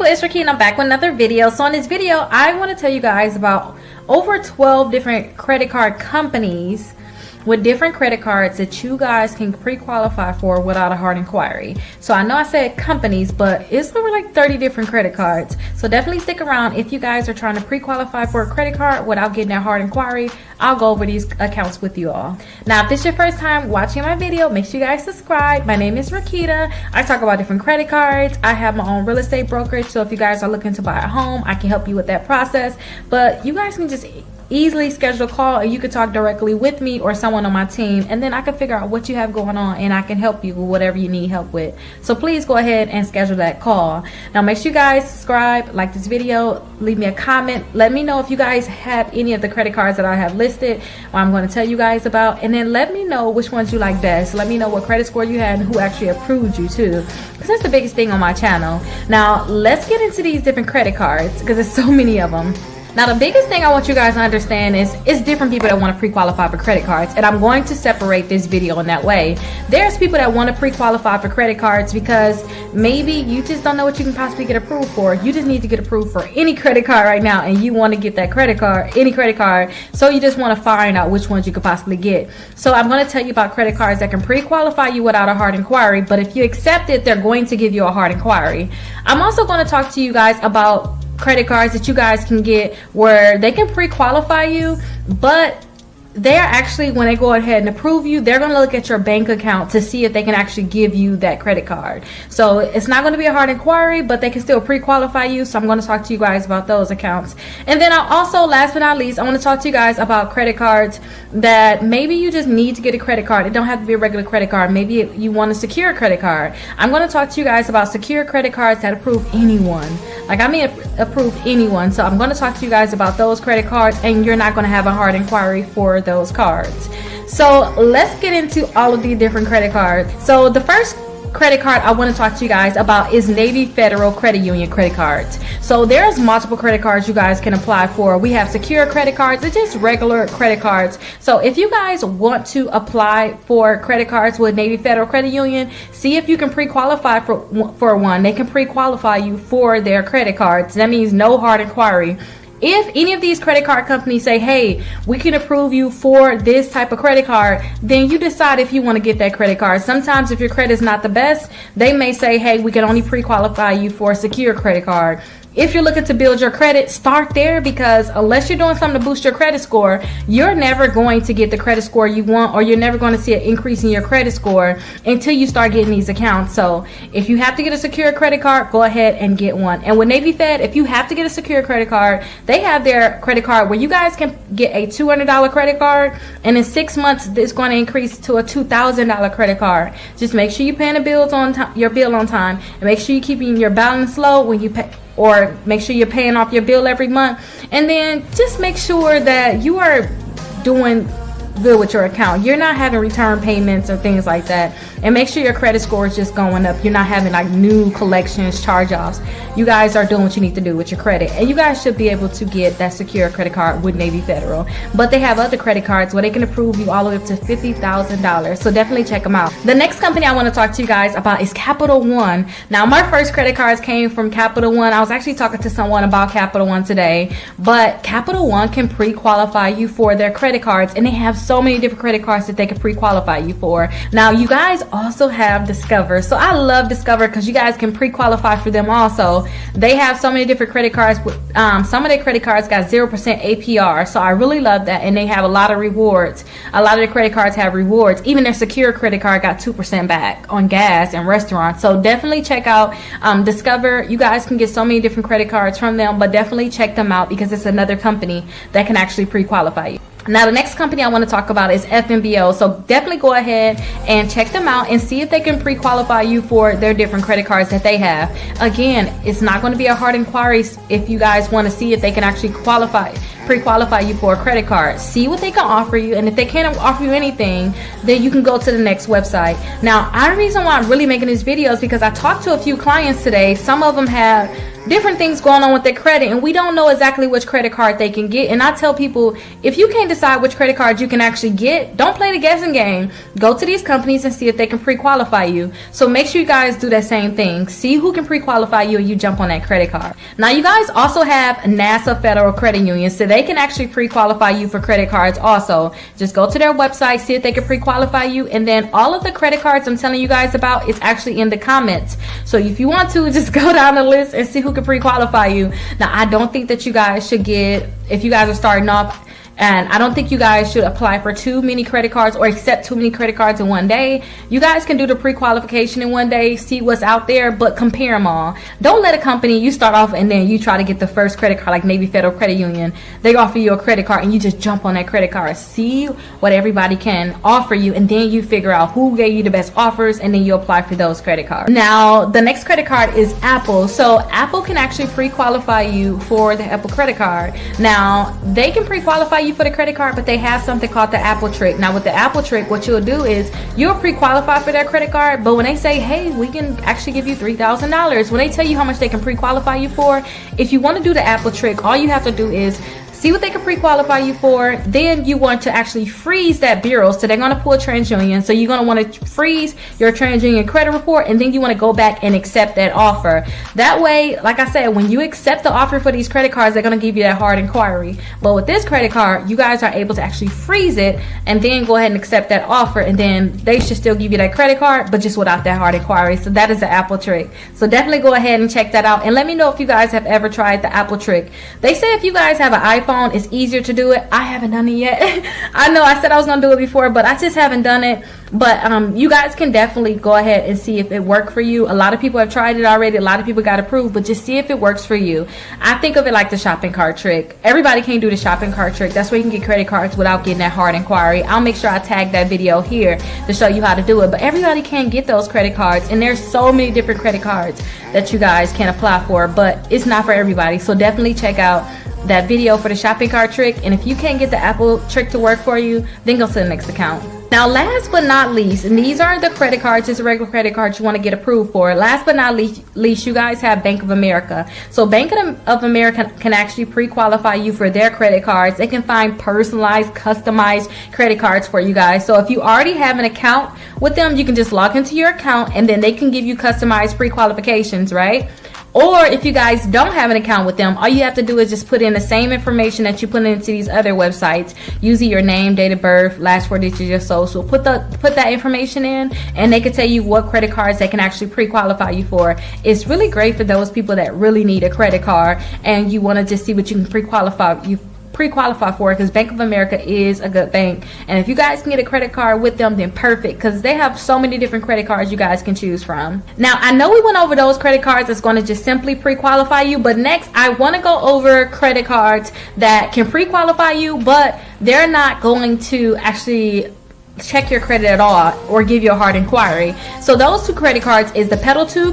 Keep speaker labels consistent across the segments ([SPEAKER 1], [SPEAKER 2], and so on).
[SPEAKER 1] it's Rickita and I'm back with another video. So in this video, I want to tell you guys about over 12 different credit card companies with different credit cards that you guys can pre-qualify for without a hard inquiry. So I know I said companies, but it's over like 30 different credit cards. So definitely stick around if you guys are trying to pre-qualify for a credit card without getting that hard inquiry. I'll go over these accounts with you all. Now, if this is your first time watching my video, make sure you guys subscribe. My name is Rickita. I talk about different credit cards. I have my own real estate brokerage, so if you guys are looking to buy a home, I can help you with that process. But you guys can just easily schedule a call and you can talk directly with me or someone on my team, and then I can figure out what you have going on and I can help you with whatever you need help with. So please go ahead and schedule that call. Now make sure you guys subscribe, like this video, leave me a comment, let me know if you guys have any of the credit cards that I have listed or I'm going to tell you guys about, and then let me know which ones you like best. Let me know what credit score you had and who actually approved you too, because that's the biggest thing on my channel. Now let's get into these different credit cards because there's so many of them. Now the biggest thing I want you guys to understand is it's different people that want to pre-qualify for credit cards, and I'm going to separate this video in that way. There's people that want to pre-qualify for credit cards because maybe you just don't know what you can possibly get approved for. You just need to get approved for any credit card right now and you want to get that credit card, any credit card, so you just want to find out which ones you could possibly get. So I'm going to tell you about credit cards that can pre-qualify you without a hard inquiry, but if you accept it, they're going to give you a hard inquiry. I'm also going to talk to you guys about credit cards that you guys can get where they can pre-qualify you, but they're actually, when they go ahead and approve you, they're going to look at your bank account to see if they can actually give you that credit card. So it's not going to be a hard inquiry, but they can still pre-qualify you. So I'm going to talk to you guys about those accounts. And then I also, last but not least, I want to talk to you guys about credit cards that maybe you just need to get a credit card. It don't have to be a regular credit card. Maybe you want a secure credit card. I'm going to talk to you guys about secure credit cards that approve anyone. Like, I mean, approve anyone. So I'm going to talk to you guys about those credit cards, and you're not going to have a hard inquiry for those cards. So let's get into all of these different credit cards. So the first credit card I want to talk to you guys about is Navy Federal Credit Union credit cards. So there's multiple credit cards you guys can apply for. We have secure credit cards and just regular credit cards. So if you guys want to apply for credit cards with Navy Federal Credit Union, see if you can pre-qualify for one. They can pre-qualify you for their credit cards. That means no hard inquiry. If any of these credit card companies say, hey, we can approve you for this type of credit card, then you decide if you want to get that credit card. Sometimes if your credit is not the best, they may say, hey, we can only pre-qualify you for a secure credit card. If you're looking to build your credit, start there, because unless you're doing something to boost your credit score, you're never going to get the credit score you want, or you're never going to see an increase in your credit score until you start getting these accounts. So if you have to get a secure credit card, go ahead and get one. And with Navy Fed, if you have to get a secure credit card, they have their credit card where you guys can get a $200 credit card, and in 6 months it's going to increase to a $2,000 credit card. Just make sure you're paying the bills on time, your bill on time, and make sure you're keeping your balance low when you pay, or make sure you're paying off your bill every month. And then just make sure that you are doing good with your account. You're not having return payments or things like that. And make sure your credit score is just going up. You're not having like new collections, charge-offs. You guys are doing what you need to do with your credit, and you guys should be able to get that secure credit card with Navy Federal. But they have other credit cards where they can approve you all the way up to $50,000. So definitely check them out. The next company I want to talk to you guys about is Capital One. Now my first credit cards came from Capital One. I was actually talking to someone about Capital One today, but Capital One can pre-qualify you for their credit cards, and they have so many different credit cards that they can pre-qualify you for. Now you guys also have Discover. So I love Discover because you guys can pre-qualify for them also. They have so many different credit cards. Some of their credit cards got 0% APR, so I really love that, and they have a lot of rewards. A lot of their credit cards have rewards. Even their secure credit card got 2% back on gas and restaurants. So definitely check out Discover. You guys can get so many different credit cards from them, but definitely check them out because it's another company that can actually pre-qualify you. Now the next company I want to talk about is FNBO. So definitely go ahead and check them out and see if they can pre-qualify you for their different credit cards that they have. Again, it's not going to be a hard inquiry if you guys want to see if they can actually pre-qualify you for a credit card. See what they can offer you, and if they can't offer you anything, then you can go to the next website. Now, the reason why I'm really making this video is because I talked to a few clients today. Some of them have different things going on with their credit, and we don't know exactly which credit card they can get. And I tell people, if you can't decide which credit card you can actually get, don't play the guessing game. Go to these companies and see if they can pre-qualify you. So make sure you guys do that same thing. See who can pre-qualify you, and you jump on that credit card. Now you guys also have NASA Federal Credit Union, so they can actually pre-qualify you for credit cards also. Just go to their website, see if they can pre-qualify you, and then all of the credit cards I'm telling you guys about is actually in the comments. So if you want to, just go down the list and see who can pre-qualify you. Now I don't think that you guys should get, if you guys are starting off, and I don't think you guys should apply for too many credit cards or accept too many credit cards in one day. You guys can do the pre-qualification in one day, see what's out there, but compare them all. Don't let a company, you start off and then you try to get the first credit card, like maybe Federal Credit Union. They offer you a credit card and you just jump on that credit card. See what everybody can offer you, and then you figure out who gave you the best offers, and then you apply for those credit cards. Now, the next credit card is Apple. So Apple can actually pre-qualify you for the Apple credit card. Now, they can pre-qualify you for the credit card, but they have something called the Apple trick. Now with the Apple trick, what you'll do is you'll pre-qualify for their credit card, but when they say, hey, we can actually give you $3,000, when they tell you how much they can pre-qualify you for, if you want to do the Apple trick, all you have to do is see what they can pre-qualify you for. Then you want to actually freeze that bureau. So they're going to pull a TransUnion. So you're going to want to freeze your TransUnion credit report, and then you want to go back and accept that offer. That way, like I said, when you accept the offer for these credit cards, they're going to give you that hard inquiry. But with this credit card, you guys are able to actually freeze it and then go ahead and accept that offer, and then they should still give you that credit card, but just without that hard inquiry. So that is the Apple trick. So definitely go ahead and check that out, and let me know if you guys have ever tried the Apple trick. They say if you guys have an iPhone, it's easier to do it. I haven't done it yet. I know I said I was gonna do it before, but I just haven't done it. But you guys can definitely go ahead and see if it worked for you. A lot of people have tried it already. A lot of people got approved, but just see if it works for you. I think of it like the shopping cart trick. Everybody can't do the shopping cart trick. That's where you can get credit cards without getting that hard inquiry. I'll make sure I tag that video here to show you how to do it. But everybody can get those credit cards, and there's so many different credit cards that you guys can apply for, but it's not for everybody. So definitely check out that video for the shopping cart trick, and if you can't get the Apple trick to work for you, then go to the next account. Now last but not least, and these aren't the credit cards, just regular credit cards you want to get approved for. Last but not least, you guys have Bank of America. So Bank of America can actually pre-qualify you for their credit cards. They can find personalized, customized credit cards for you guys. So if you already have an account with them, you can just log into your account, and then they can give you customized pre-qualifications, right? Or if you guys don't have an account with them, all you have to do is just put in the same information that you put into these other websites, using your name, date of birth, last 4 digits of your social. Put that information in, and they can tell you what credit cards they can actually pre-qualify you for. It's really great for those people that really need a credit card, and you want to just see what you can pre-qualify for, because Bank of America is a good bank. And if you guys can get a credit card with them, then perfect, because they have so many different credit cards you guys can choose from. Now I know we went over those credit cards that's going to just simply pre-qualify you, but next I want to go over credit cards that can pre-qualify you, but they're not going to actually check your credit at all or give you a hard inquiry. So those two credit cards is the Pedal 2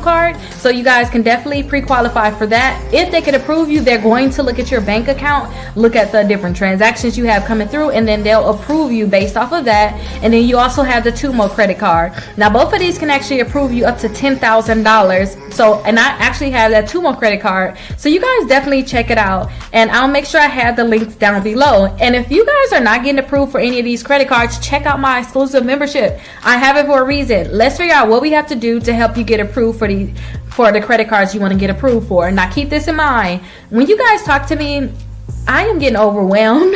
[SPEAKER 1] card. So you guys can definitely pre-qualify for that. If they can approve you, they're going to look at your bank account, look at the different transactions you have coming through, and then they'll approve you based off of that. And then you also have the Tumo credit card. Now both of these can actually approve you up to $10,000. So, and I actually have that Tumo credit card. So you guys definitely check it out, and I'll make sure I have the links down below. And if you guys are not getting approved for any of these credit cards, check out my exclusive membership. I have it for a reason. Let's figure out what we have to do to help you get approved for the credit cards you want to get approved for. Now keep this in mind, when you guys talk to me, I am getting overwhelmed.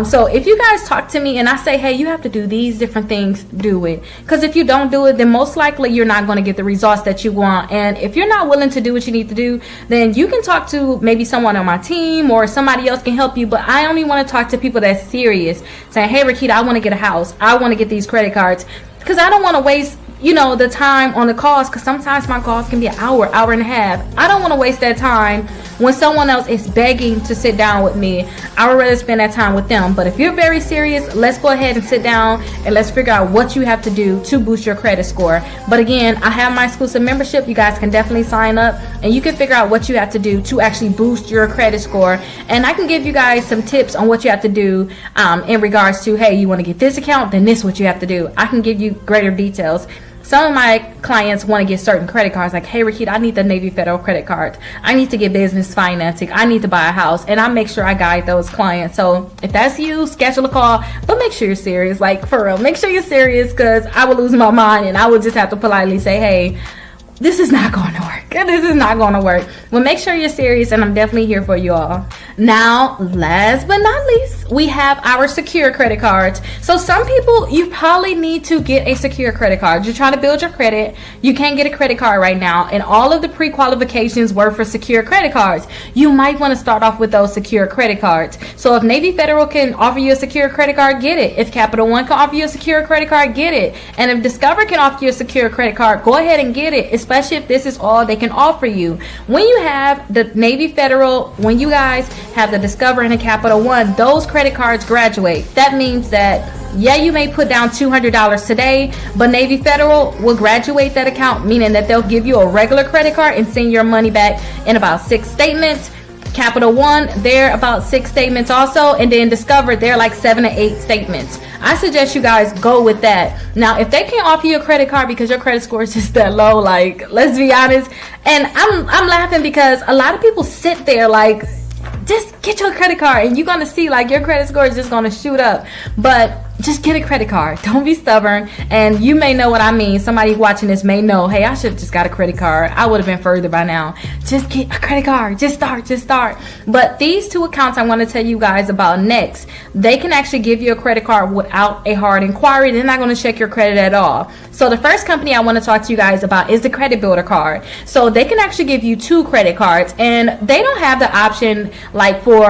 [SPEAKER 1] So if you guys talk to me and I say, hey, you have to do these different things, do it. Because if you don't do it, then most likely you're not going to get the results that you want. And if you're not willing to do what you need to do, then you can talk to maybe someone on my team, or somebody else can help you. But I only want to talk to people that's serious, saying, hey, Rickita, I want to get a house, I want to get these credit cards, because I don't want to waste the time on the calls, because sometimes my calls can be an hour and a half. I don't want to waste that time when someone else is begging to sit down with me. I would rather spend that time with them. But if you're very serious, let's go ahead and sit down and let's figure out what you have to do to boost your credit score. But again, I have my exclusive membership. You guys can definitely sign up, and you can figure out what you have to do to actually boost your credit score. And I can give you guys some tips on what you have to do in regards to, hey, you want to get this account, then this is what you have to do. I can give you greater details. some of my clients want to get certain credit cards, like, hey Rickita, I need the Navy Federal credit card, I need to get business financing, I need to buy a house, and I make sure I guide those clients. So if that's you, schedule a call, but make sure you're serious, like for real, make sure you're serious, because I would lose my mind and I would just have to politely say, hey, this is not going to work. This is not going to work. Well, make sure you're serious, and I'm definitely here for you all. Now, last but not least, we have our secure credit cards. So some people, you probably need to get a secure credit card. You're trying to build your credit. You can't get a credit card right now, and all of the pre-qualifications were for secure credit cards. You might want to start off with those secure credit cards. So if Navy Federal can offer you a secure credit card, get it. If Capital One can offer you a secure credit card, get it. And if Discover can offer you a secure credit card, go ahead and get it, especially if this is all they can offer you. When you have the Navy Federal, when you guys have the Discover and the Capital One, those credit cards graduate. That means that, yeah, you may put down $200 today, but Navy Federal will graduate that account, meaning that they'll give you a regular credit card and send your money back in about 6 statements. Capital One, they're about 6 statements also, and then Discover, they're like 7 to 8 statements. I suggest you guys go with that. Now, if they can't offer you a credit card because your credit score is just that low, like, let's be honest, and I'm laughing because a lot of people sit there like, just get your credit card and you're gonna see like your credit score is just gonna shoot up. But just get a credit card. Don't be stubborn. And you may know what I mean. Somebody watching this may know, hey, I should have just got a credit card. I would have been further by now. Just get a credit card. Just start. But these 2 accounts I want to tell you guys about next, they can actually give you a credit card without a hard inquiry. They're not going to check your credit at all. So the first company I want to talk to you guys about is the Credit Builder card. So they can actually give you 2 credit cards, and they don't have the option like for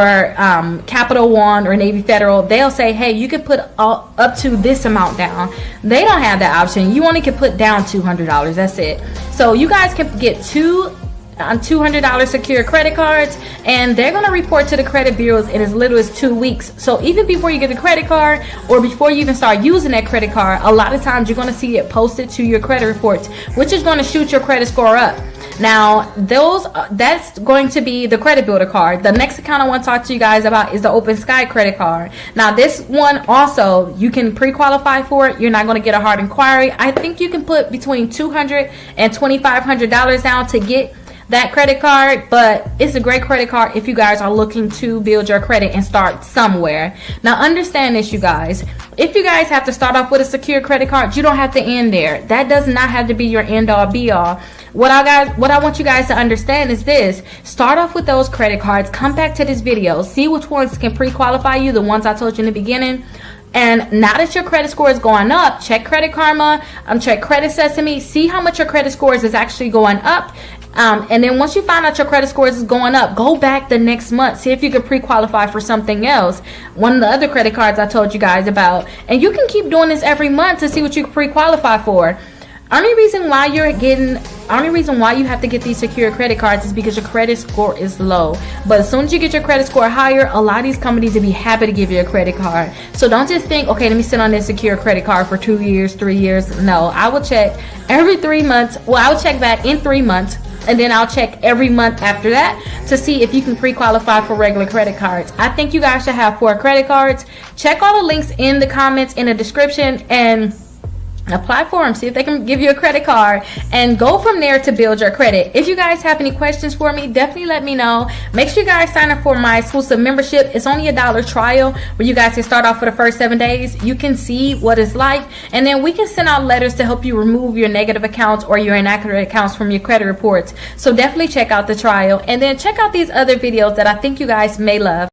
[SPEAKER 1] Capital One or Navy Federal. They'll say, hey, you can put up to this amount down. They don't have that option. You only can put down $200. That's it. So you guys can get 2 $200 secure credit cards, and they're going to report to the credit bureaus in as little as 2 weeks. So even before you get the credit card, or before you even start using that credit card, a lot of times you're going to see it posted to your credit reports, which is going to shoot your credit score up. Now, that's going to be the Credit Builder card. The next account I want to talk to you guys about is the Open Sky credit card. Now, this one also, you can pre-qualify for it. You're not going to get a hard inquiry. I think you can put between $200 and $2,500 down to get that credit card, but it's a great credit card if you guys are looking to build your credit and start somewhere. Now, understand this, you guys. If you guys have to start off with a secure credit card, you don't have to end there. That does not have to be your end all be all. What I want you guys to understand is this: start off with those credit cards, come back to this video, see which ones can pre-qualify you, the ones I told you in the beginning. And now that your credit score is going up, check Credit Karma, check Credit Sesame, see how much your credit scores is actually going up. And then once you find out your credit scores is going up, go back the next month, see if you can pre-qualify for something else, one of the other credit cards I told you guys about. And you can keep doing this every month to see what you can pre-qualify for. Only reason why you have to get these secure credit cards is because your credit score is low. But as soon as you get your credit score higher, a lot of these companies will be happy to give you a credit card. So don't just think, okay, let me sit on this secure credit card for 2 years, 3 years. No, I will check every 3 months. Well, I will check back in 3 months, and then I'll check every month after that to see if you can pre-qualify for regular credit cards. I think you guys should have 4 credit cards. Check all the links in the comments, in the description, and apply for them. See if they can give you a credit card and go from there to build your credit. If you guys have any questions for me, definitely let me know. Make sure you guys sign up for my exclusive membership. It's only $1 trial where you guys can start off for the first 7 days. You can see what it's like, and then we can send out letters to help you remove your negative accounts or your inaccurate accounts from your credit reports. So definitely check out the trial, and then check out these other videos that I think you guys may love.